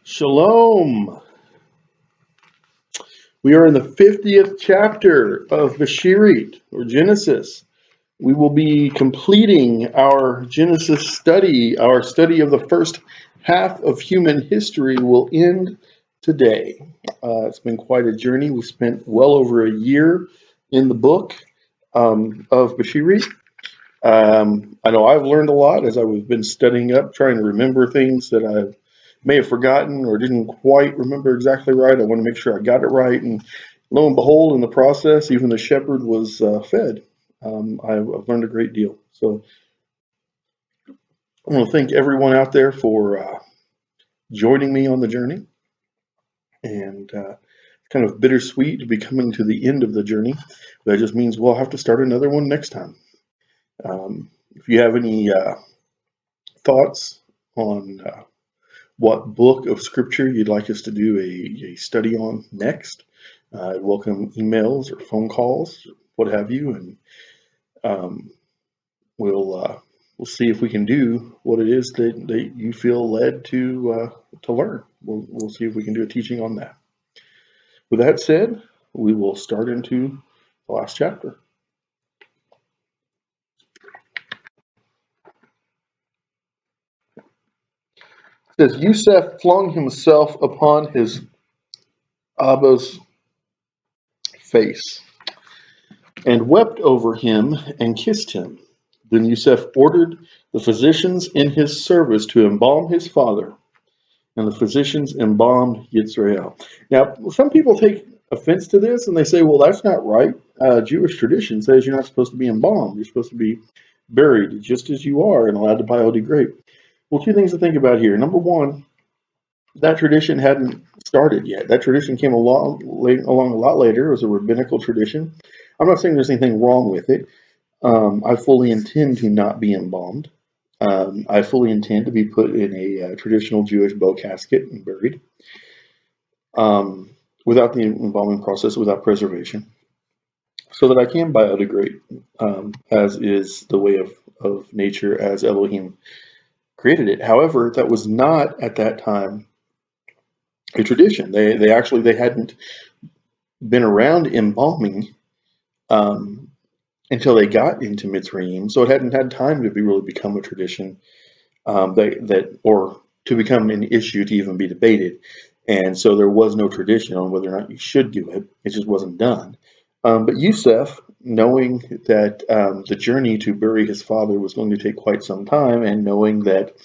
Shalom. We are in the 50th chapter of Beshirit, or Genesis. We will be completing our Genesis study. Our study of the first half of human history will end today. It's been quite a journey. We spent well over a year in the book of Beshirit. I know I've learned a lot as I've been studying up, trying to remember things that I may have forgotten or didn't quite remember exactly right. I want to make sure I got it right. And lo and behold, in the process, even the shepherd was fed. I've learned a great deal. So I want to thank everyone out there for joining me on the journey. And kind of bittersweet to be coming to the end of the journey. That just means we'll have to start another one next time. If you have any thoughts on what book of scripture you'd like us to do a study on next, I welcome emails or phone calls, what have you, and we'll see if we can do what it is that you feel led to learn. We'll see if we can do a teaching on that. With that said, we will start into the last chapter. It says, Yusef flung himself upon his Abba's face and wept over him and kissed him. Then Yusef ordered the physicians in his service to embalm his father, and the physicians embalmed Yitzrael. Now, some people take offense to this, and they say, well, that's not right. Jewish tradition says you're not supposed to be embalmed. You're supposed to be buried just as you are and allowed to biodegrade. Well, two things to think about here. Number one, that tradition hadn't started yet. That tradition came along a lot later. It was a rabbinical tradition. I'm not saying there's anything wrong with it. I fully intend to not be embalmed. I fully intend to be put in a traditional Jewish bow casket and buried without the embalming process, without preservation, so that I can biodegrade, as is the way of nature as Elohim created it. However, that was not at that time a tradition. They hadn't been around embalming until they got into Mitzrayim, so it hadn't had time to really become a tradition, or to become an issue to even be debated. And so there was no tradition on whether or not you should do it. It just wasn't done. But Yusef, knowing that the journey to bury his father was going to take quite some time, and knowing that,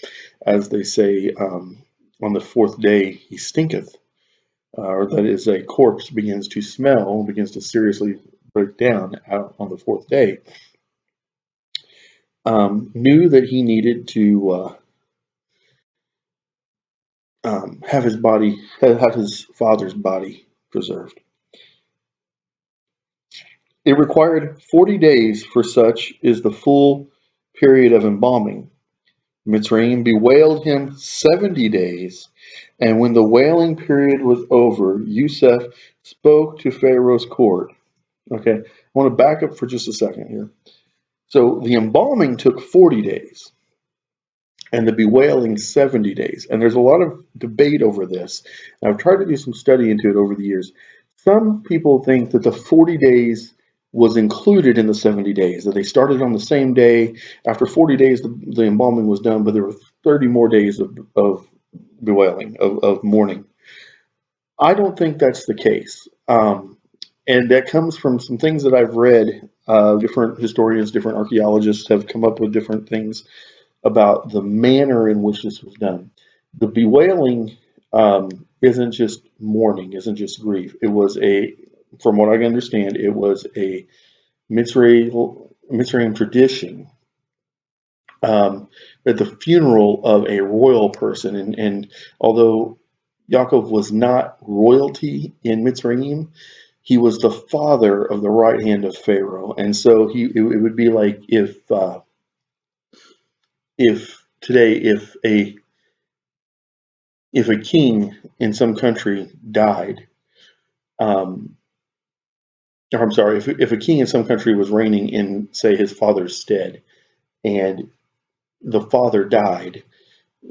as they say, on the fourth day he stinketh, or that is, a corpse begins to smell, begins to seriously break down out on the fourth day, knew that he needed to have his father's body preserved. It required 40 days, for such is the full period of embalming. Mitzrayim bewailed him 70 days, and when the wailing period was over, Yusef spoke to Pharaoh's court. Okay, I want to back up for just a second here. So the embalming took 40 days, and the bewailing 70 days. And there's a lot of debate over this. And I've tried to do some study into it over the years. Some people think that the 40 days was included in the 70 days, that they started on the same day. After 40 days, the embalming was done, but there were 30 more days of bewailing, of mourning. I don't think that's the case. And that comes from some things that I've read. Different historians, different archaeologists have come up with different things about the manner in which this was done. The bewailing isn't just mourning, isn't just grief. It was from what I understand, it was a Mitzrayim tradition, at the funeral of a royal person. And although Yaakov was not royalty in Mitzrayim, he was the father of the right hand of Pharaoh. And so it would be like if a king in some country died, if a king in some country was reigning in, say, his father's stead, and the father died,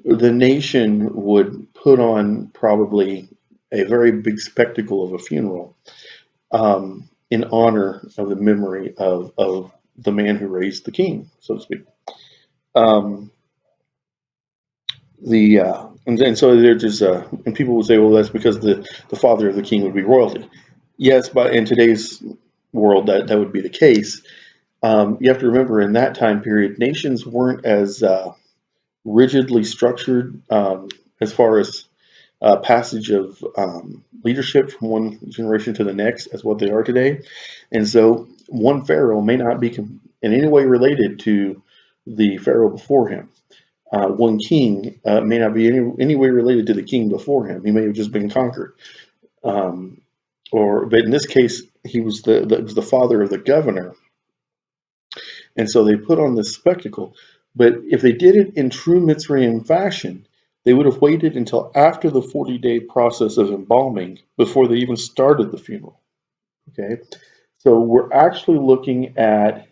the nation would put on probably a very big spectacle of a funeral, in honor of the memory of the man who raised the king, so to speak. Um, and so there's just and people would say, well, that's because the father of the king would be royalty. Yes, but in today's world, that would be the case. You have to remember, in that time period, nations weren't as rigidly structured, as far as passage of leadership from one generation to the next as what they are today. And so one pharaoh may not be in any way related to the pharaoh before him. One king may not be any way related to the king before him. He may have just been conquered. But in this case, he was the father of the governor. And so they put on this spectacle. But if they did it in true Mitzrayim fashion, they would have waited until after the 40-day process of embalming before they even started the funeral. Okay, so we're actually looking at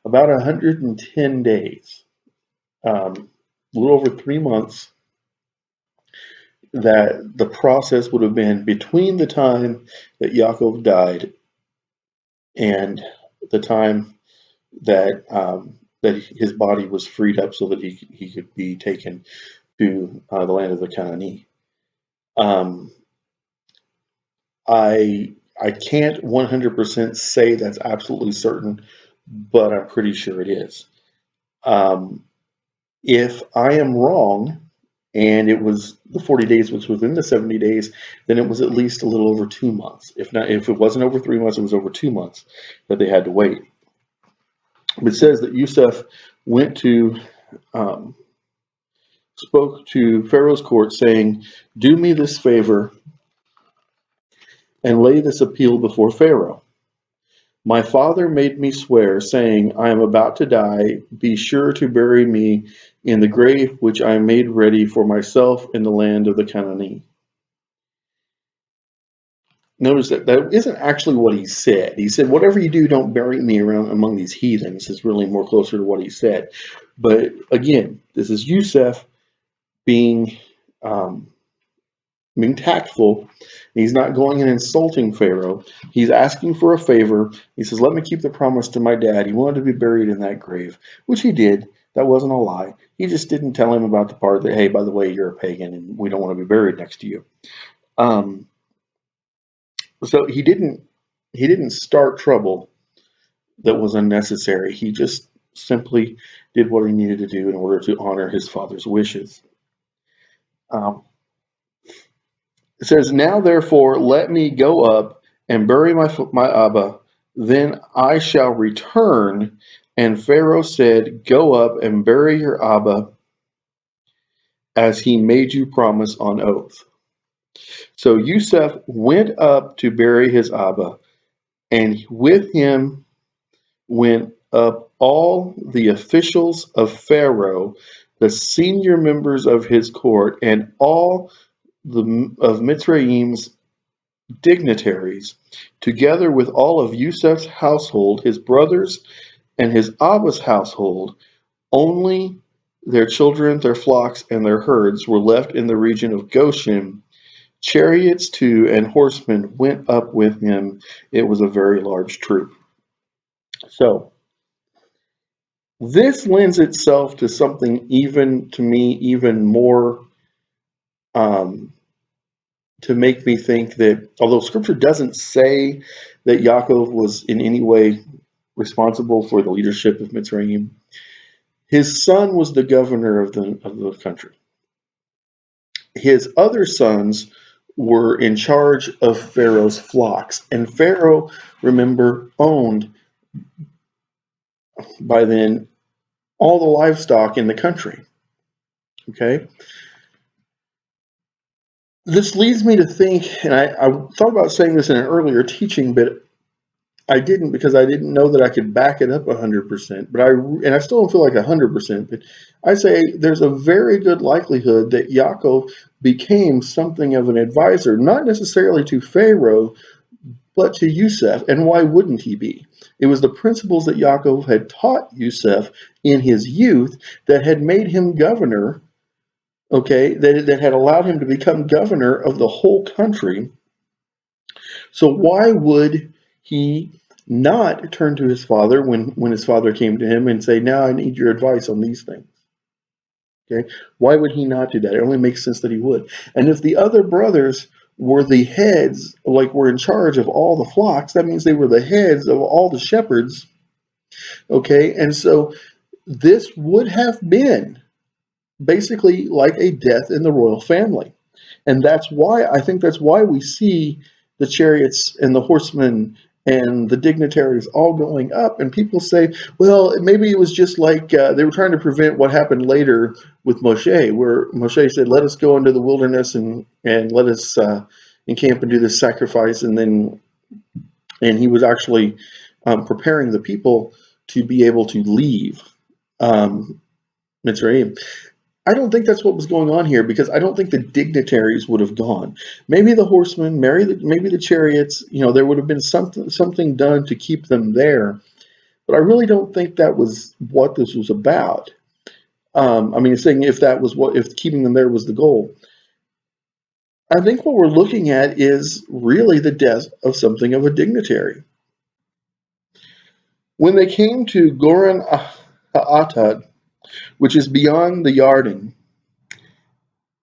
about 110 days, a little over 3 months, that the process would have been between the time that Yaakov died and the time that that his body was freed up so that he could be taken to the land of the Canaanite. Um, I can't 100% say that's absolutely certain, but I'm pretty sure it is. Um, if I am wrong, and it was the 40 days was within the 70 days, then it was at least a little over 2 months. If it wasn't over 3 months, it was over 2 months that they had to wait. It says that Yusuf went to spoke to Pharaoh's court, saying, "Do me this favor and lay this appeal before Pharaoh. My father made me swear, saying, I am about to die. Be sure to bury me in the grave which I made ready for myself in the land of the Canaanite." Notice that isn't actually what he said. He said, "Whatever you do, don't bury me around among these heathens," is really more closer to what he said. But again, this is Yusuf being um, being tactful. He's not going and insulting Pharaoh. He's asking for a favor. He says, "Let me keep the promise to my dad. He wanted to be buried in that grave," which he did. That wasn't a lie. He just didn't tell him about the part that, hey, by the way, you're a pagan and we don't want to be buried next to you. Um, so he didn't start trouble that was unnecessary. He just simply did what he needed to do in order to honor his father's wishes. Um, It says, "Now therefore let me go up and bury my Abba, then I shall return." And Pharaoh said, "Go up and bury your Abba as he made you promise on oath." So Yusuf went up to bury his Abba, and with him went up all the officials of Pharaoh, the senior members of his court, and all of Mitzrayim's dignitaries, together with all of Yusuf's household, his brothers, and his Abba's household. Only their children, their flocks, and their herds were left in the region of Goshen. Chariots too and horsemen went up with him. It was a very large troop. So this lends itself to something, even to me, even more, um, to make me think that although Scripture doesn't say that Yaakov was in any way responsible for the leadership of Mitzrayim, his son was the governor of the country. His other sons were in charge of Pharaoh's flocks, and Pharaoh, remember, owned by then all the livestock in the country. Okay, this leads me to think, and I thought about saying this in an earlier teaching, but I didn't, because I didn't know that I could back it up 100%. But I still don't feel like 100%. But I say there's a very good likelihood that Yaakov became something of an advisor, not necessarily to Pharaoh, but to Yusuf. And why wouldn't he be? It was the principles that Yaakov had taught Yusuf in his youth that had made him governor okay, that had allowed him to become governor of the whole country. So why would he not turn to his father when his father came to him and say, now I need your advice on these things? Okay, why would he not do that? It only makes sense that he would. And if the other brothers were the heads, like were in charge of all the flocks, that means they were the heads of all the shepherds. Okay, and so this would have been basically like a death in the royal family. And that's why we see the chariots and the horsemen and the dignitaries all going up. And people say, well, maybe it was just like they were trying to prevent what happened later with Moshe, where Moshe said, let us go into the wilderness and let us encamp and do this sacrifice. And he was actually preparing the people to be able to leave Mitzrayim. I don't think that's what was going on here, because I don't think the dignitaries would have gone. Maybe the horsemen, maybe the chariots, there would have been something done to keep them there. But I really don't think that was what this was about. Saying if keeping them there was the goal. I think what we're looking at is really the death of something of a dignitary. When they came to Goren Ha'atad, which is beyond the Yarden,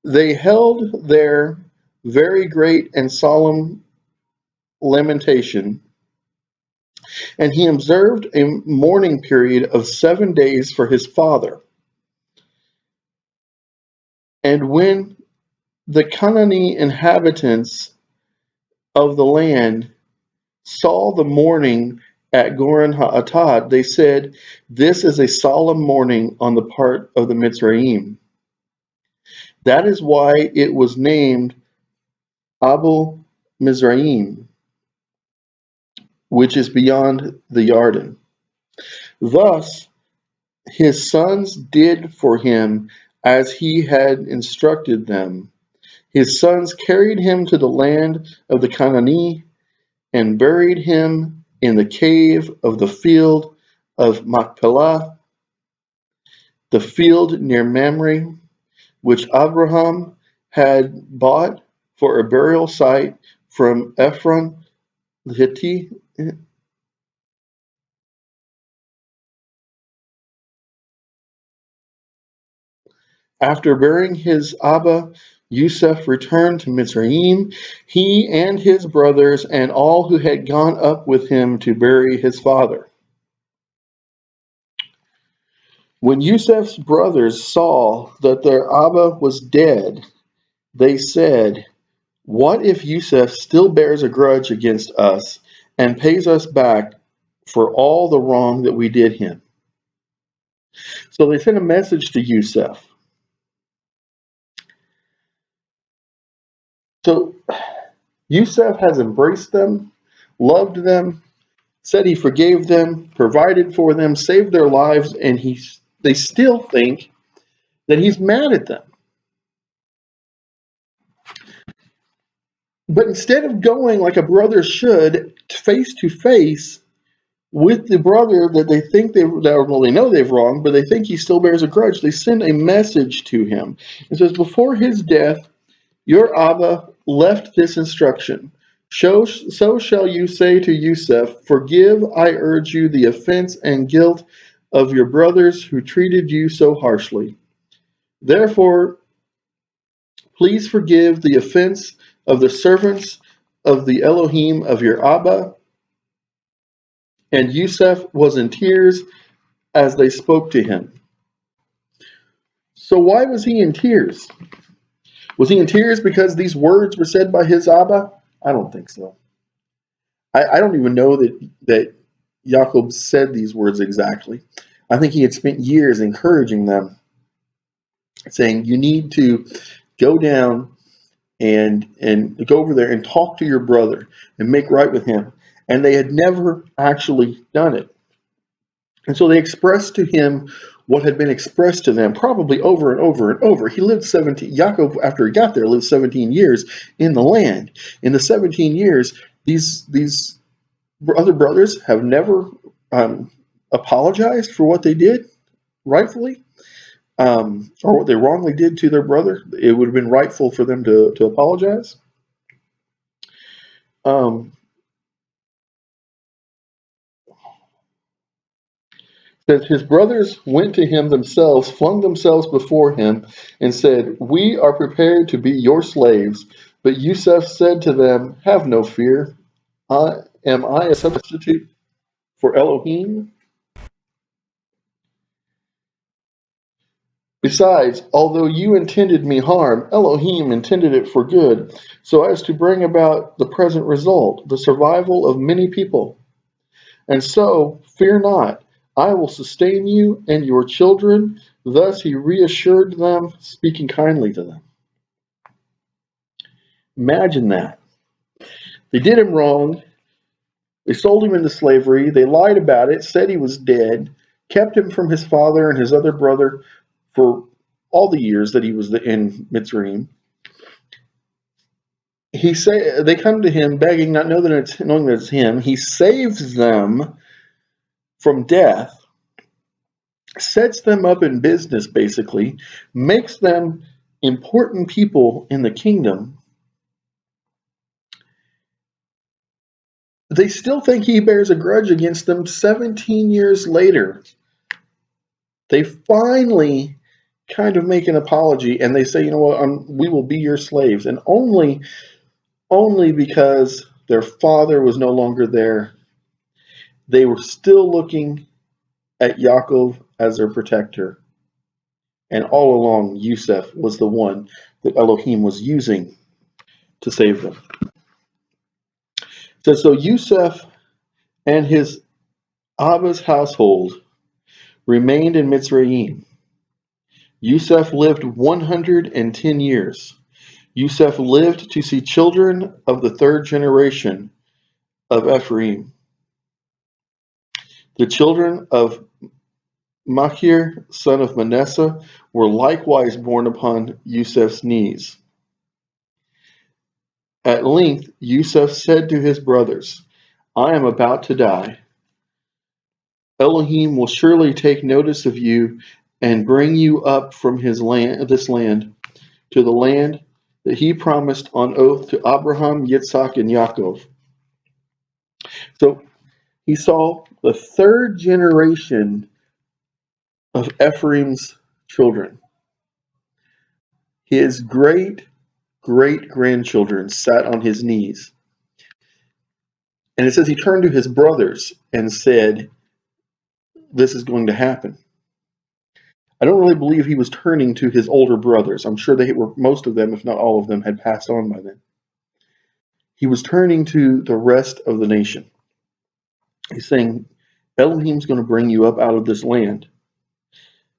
they held their very great and solemn lamentation, and he observed a mourning period of 7 days for his father. And when the Canaanite inhabitants of the land saw the mourning at Goren Ha'atad, they said, this is a solemn mourning on the part of the Mitzrayim. That is why it was named Abel Mizraim, which is beyond the Yarden. Thus his sons did for him as he had instructed them. His sons carried him to the land of the Canaanite and buried him in the cave of the field of Machpelah, the field near Mamre, which Abraham had bought for a burial site from Ephron the Hittite. After burying his Abba, Yusuf returned to Mitzrayim, he and his brothers and all who had gone up with him to bury his father. When Yusuf's brothers saw that their Abba was dead, they said, what if Yusuf still bears a grudge against us and pays us back for all the wrong that we did him? So they sent a message to Yusuf. So Yusuf has embraced them, loved them, said he forgave them, provided for them, saved their lives, and they still think that he's mad at them. But instead of going like a brother should, face to face with the brother that they think they know they've wronged, but they think he still bears a grudge, they send a message to him. It says, before his death, your Abba left this instruction. So shall you say to Yusuf, forgive, I urge you, the offense and guilt of your brothers who treated you so harshly. Therefore, please forgive the offense of the servants of the Elohim of your Abba. And Yusuf was in tears as they spoke to him. So why was he in tears? Was he in tears because these words were said by his Abba? I don't think so. I don't even know that Jacob said these words exactly. I think he had spent years encouraging them, saying, you need to go down and go over there and talk to your brother and make right with him. And they had never actually done it. And so they expressed to him what had been expressed to them probably over and over and over. He lived 17, Yaakov, after he got there, lived 17 years in the land. In the 17 years, these other brothers have never apologized for what they did, rightfully. or what they wrongly did to their brother, it would have been rightful for them to apologize. Um, that his brothers went to him themselves, flung themselves before him, and said, "We are prepared to be your slaves." But Yusuf said to them, "Have no fear. Am I a substitute for Elohim? Besides, although you intended me harm, Elohim intended it for good, so as to bring about the present result, the survival of many people. And so, fear not, I will sustain you and your children." Thus he reassured them, speaking kindly to them. Imagine that. They did him wrong. They sold him into slavery. They lied about it, said he was dead, kept him from his father and his other brother for all the years that he was in Mitzrayim. They come to him begging, not knowing that it's him. He saves them from death, sets them up in business, basically, makes them important people in the kingdom. They still think he bears a grudge against them 17 years later. They finally kind of make an apology and they say, "You know what, we will be your slaves." And only because their father was no longer there, they were still looking at Yaakov as their protector. And all along, Yusuf was the one that Elohim was using to save them. So Yusuf and his Abba's household remained in Mitzrayim. Yusuf lived 110 years. Yusuf lived to see children of the third generation of Ephraim. The children of Machir, son of Manasseh, were likewise born upon Yusuf's knees. At length Yusuf said to his brothers, "I am about to die. Elohim will surely take notice of you and bring you up from this land, to the land that he promised on oath to Abraham, Yitzhak, and Yaakov." So he saw the third generation of Ephraim's children. His great grandchildren sat on his knees. And it says he turned to his brothers and said, "This is going to happen." I don't really believe he was turning to his older brothers. I'm sure most of them, if not all of them, had passed on by then. He was turning to the rest of the nation. He's saying, Elohim's going to bring you up out of this land.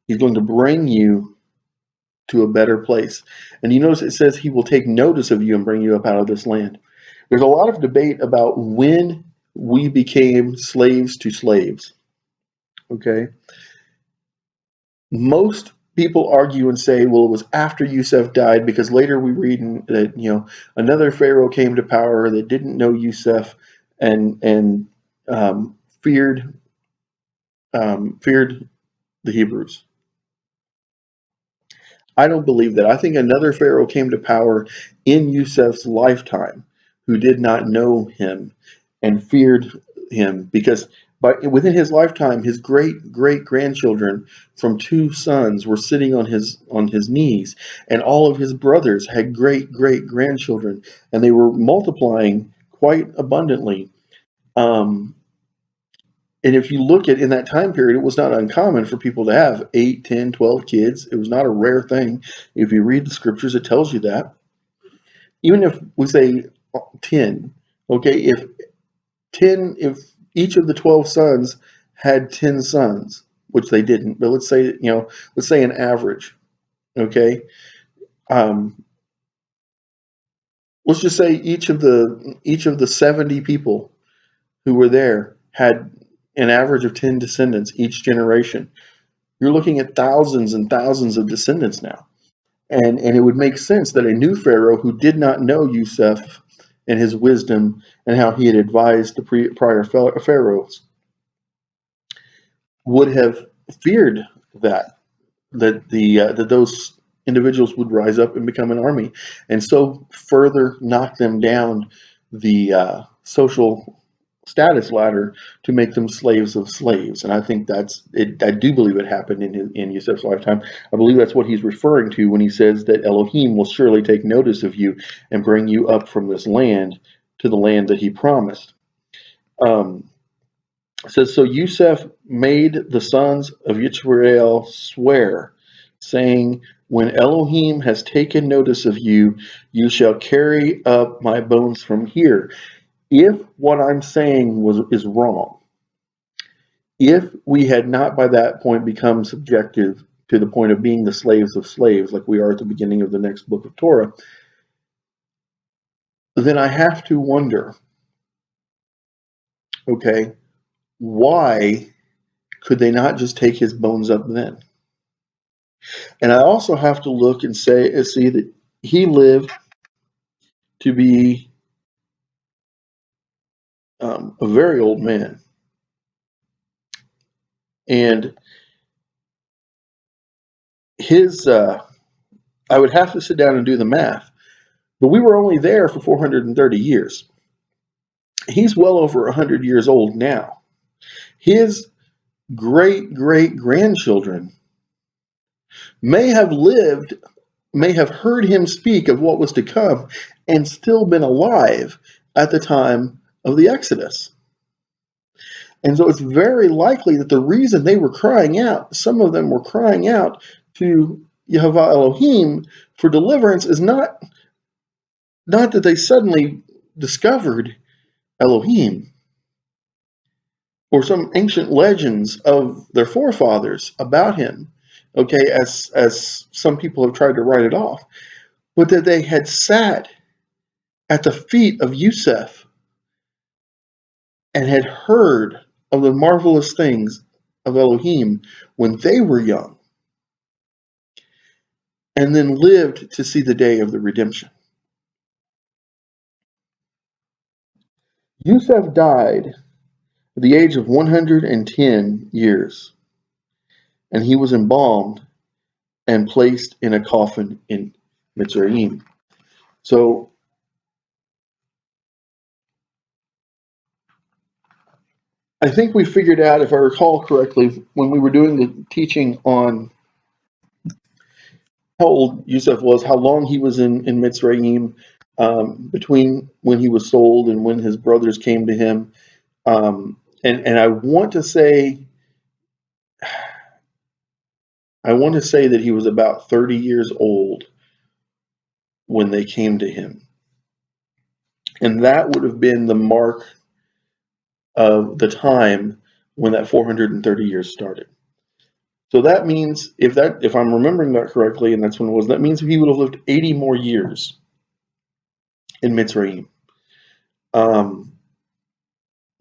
He's going to bring you to a better place. And you notice it says he will take notice of you and bring you up out of this land. There's a lot of debate about when we became slaves to slaves. Okay? Most people argue and say, well, it was after Yusuf died, because later we read that another pharaoh came to power that didn't know Yusuf and feared the Hebrews. I don't believe that. I think another pharaoh came to power in Yusuf's lifetime who did not know him and feared him, because within his lifetime, his great grandchildren from two sons were sitting on his knees, and all of his brothers had great grandchildren, and they were multiplying quite abundantly. And if you look at in that time period, it was not uncommon for people to have 8, 10, 12 kids. It was not a rare thing. If you read the scriptures, it tells you that. Even if we say 10, okay, if each of the 12 sons had 10 sons, which they didn't, but let's say an average, okay. Let's just say each of the 70 people who were there had an average of 10 descendants each generation. You're looking at thousands and thousands of descendants now. And it would make sense that a new pharaoh who did not know Yusuf and his wisdom and how he had advised the prior pharaohs would have feared that. that those individuals would rise up and become an army, and so further knock them down the social status ladder to make them slaves of slaves. And I think that's it. I do believe it happened in Yusuf's lifetime. I believe that's what he's referring to when he says that Elohim will surely take notice of you and bring you up from this land to the land that he promised. Um, it says, so Yusuf made the sons of Yisrael swear, saying, when Elohim has taken notice of you, you shall carry up my bones from here. If what I'm saying is wrong, if we had not by that point become subjective to the point of being the slaves of slaves, like we are at the beginning of the next book of Torah, then I have to wonder, okay, why could they not just take his bones up then? And I also have to look and see that he lived to be a very old man. And his, I would have to sit down and do the math, but we were only there for 430 years. He's well over 100 years old now. His great great grandchildren may have lived, may have heard him speak of what was to come, and still been alive at the time of the Exodus. And so it's very likely that the reason they were crying out, some of them were crying out to Yehovah Elohim for deliverance, is not that they suddenly discovered Elohim or some ancient legends of their forefathers about him, okay, as some people have tried to write it off, but that they had sat at the feet of Yusuf and had heard of the marvelous things of Elohim when they were young, and then lived to see the day of the redemption. Yusuf died at the age of 110 years, and he was embalmed and placed in a coffin in Mitzrayim. So I think we figured out, if I recall correctly, when we were doing the teaching on how old Yusuf was, how long he was in Mitzrayim, between when he was sold and when his brothers came to him. And I want to say that he was about 30 years old when they came to him. And that would have been the mark of the time when that 430 years started. So that means, if I'm remembering that correctly, and that's when it was, that means he would have lived 80 more years in Mitzrayim.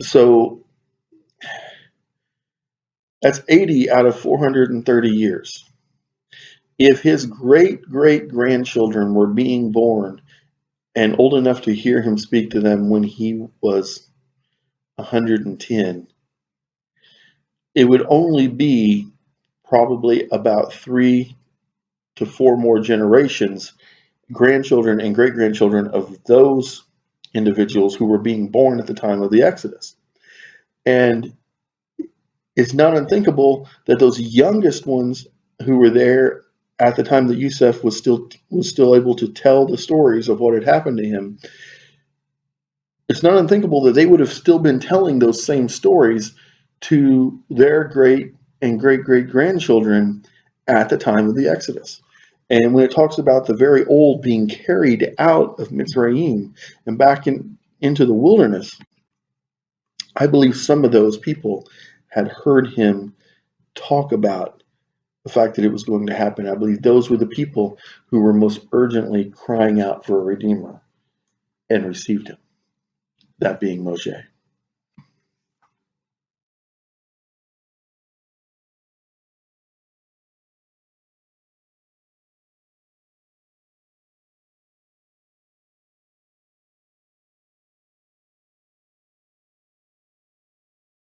So that's 80 out of 430 years. If his great great grandchildren were being born and old enough to hear him speak to them when he was 110, it would only be probably about 3 to 4 more generations, grandchildren and great grandchildren of those individuals who were being born at the time of the Exodus. And it's not unthinkable that those youngest ones who were there at the time that Yusuf was still able to tell the stories of what had happened to him, it's not unthinkable that they would have still been telling those same stories to their great and great great grandchildren at the time of the Exodus. And when it talks about the very old being carried out of Mitzrayim and back into the wilderness, I believe some of those people had heard him talk about the fact that it was going to happen. I believe those were the people who were most urgently crying out for a Redeemer and received him, that being Moshe.